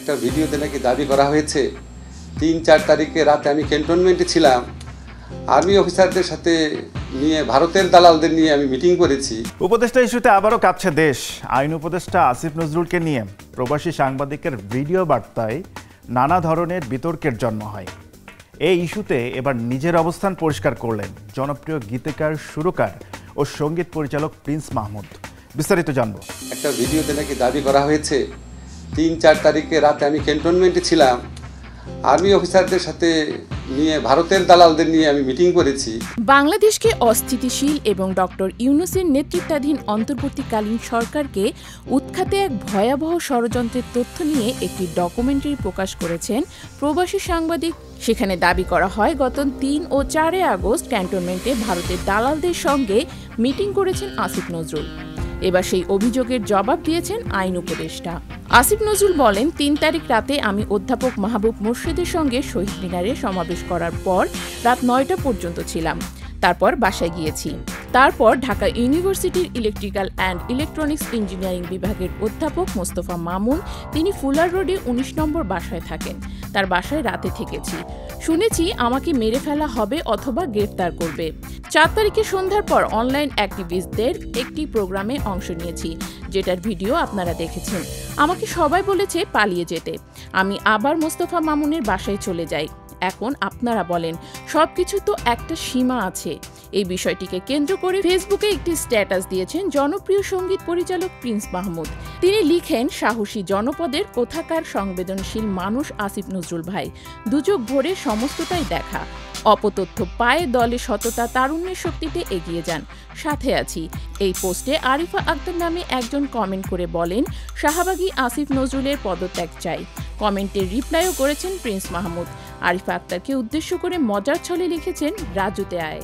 একটা ভিডিওতে নাকি দাবি করা হয়েছে ৩-৪ তারিখে রাতে আমি ক্যান্টনমেন্টে ছিলাম, আর্মি অফিসারদের সাথে নিয়ে ভারতের দালালদের নিয়ে আমি মিটিং করেছি। উপদেষ্টা ইস্যুতে আবারও কাঁপছে দেশ। আইন উপদেষ্টা আসিফ নজরুলকে নিয়ে প্রবাসী সাংবাদিকের ভিডিও বার্তায় নানা ধরনের বিতর্কের জন্ম হয়। এই ইস্যুতে এবার নিজের অবস্থান পরিষ্কার করলেন জনপ্রিয় গীতিকার, সুরকার ও সঙ্গীত পরিচালক প্রিন্স মাহমুদ। বিস্তারিত জানব। একটা ভিডিওতে নাকি দাবি করা হয়েছে ৩-৪ তারিখে রাতে আমি ক্যান্টনমেন্টে ছিলাম, আর্মি অফিসারদের সাথে নিয়ে ভারতের দালালদের নিয়ে আমি মিটিং করেছি। বাংলাদেশকে অস্থিতিশীল এবং ডক্টর ইউনূসের নেতৃত্বাধীন অন্তর্বর্তীকালীন সরকারকে উৎখাতে এক ভয়াবহ ষড়যন্ত্রের তথ্য নিয়ে একটি ডকুমেন্টারি প্রকাশ করেছেন প্রবাসী সাংবাদিক। সেখানে দাবি করা হয় গত ৩ ও ৪ আগস্ট ক্যান্টনমেন্টে ভারতের দালালদের সঙ্গে মিটিং করেছেন আসিফ নজরুল। এবার সেই অভিযোগের জবাব দিয়েছেন আইন উপদেষ্টা। আসিফ নজরুল বলেন, ৩ তারিখ রাতে আমি অধ্যাপক মাহবুব মোর্শেদের সঙ্গে শহীদ মিনারে সমাবেশ করার পর রাত ৯টা পর্যন্ত ছিলাম। তারপর বাসায় গিয়েছি। তারপর ঢাকা ইউনিভার্সিটির ইলেকট্রিক্যাল অ্যান্ড ইলেকট্রনিক্স ইঞ্জিনিয়ারিং বিভাগের অধ্যাপক মোস্তফা মামুন, তিনি ফুলার রোডে ১৯ নম্বর বাসায় থাকেন। তার বাসায় রাতে থেকেছি। শুনেছি আমাকে মেরে ফেলা হবে অথবা গ্রেফতার করবে। ৪ তারিখে সন্ধ্যার পর অনলাইন অ্যাক্টিভিস্টদের একটি প্রোগ্রামে অংশ নিয়েছি, যেটার ভিডিও আপনারা দেখেছেন। আমাকে সবাই বলেছে পালিয়ে যেতে। আমি আবার মোস্তফা মামুনের বাসায় চলে যাই। এখন আপনারা বলেন, সবকিছু তো একটা সীমা আছে। এই বিষয়টিকে কেন্দ্র করে ফেসবুকে একটি স্ট্যাটাস দিয়েছেন জনপ্রিয় সঙ্গীত পরিচালক প্রিন্স মাহমুদ। তিনি লিখেন, সাহসী জনপদের কোথাকার সংবেদনশীল মানুষ আসিফ নজরুল ভাই, দুচোখ ভরে সমস্তটাই দেখা। অপতথ্য পায়ে দলে সততা, তারুণ্যের শক্তিতে এগিয়ে যান, সাথে আছি। এই পোস্টে আরিফা আক্তার নামে একজন কমেন্ট করে বলেন, শাহবাগী আসিফ নজরুলের পদত্যাগ চাই। কমেন্টের রিপ্লাইও করেছেন প্রিন্স মাহমুদ। আরিফা আক্তারকে উদ্দেশ্য করে মজার ছলে লিখেছেন, রাজুতে আয়।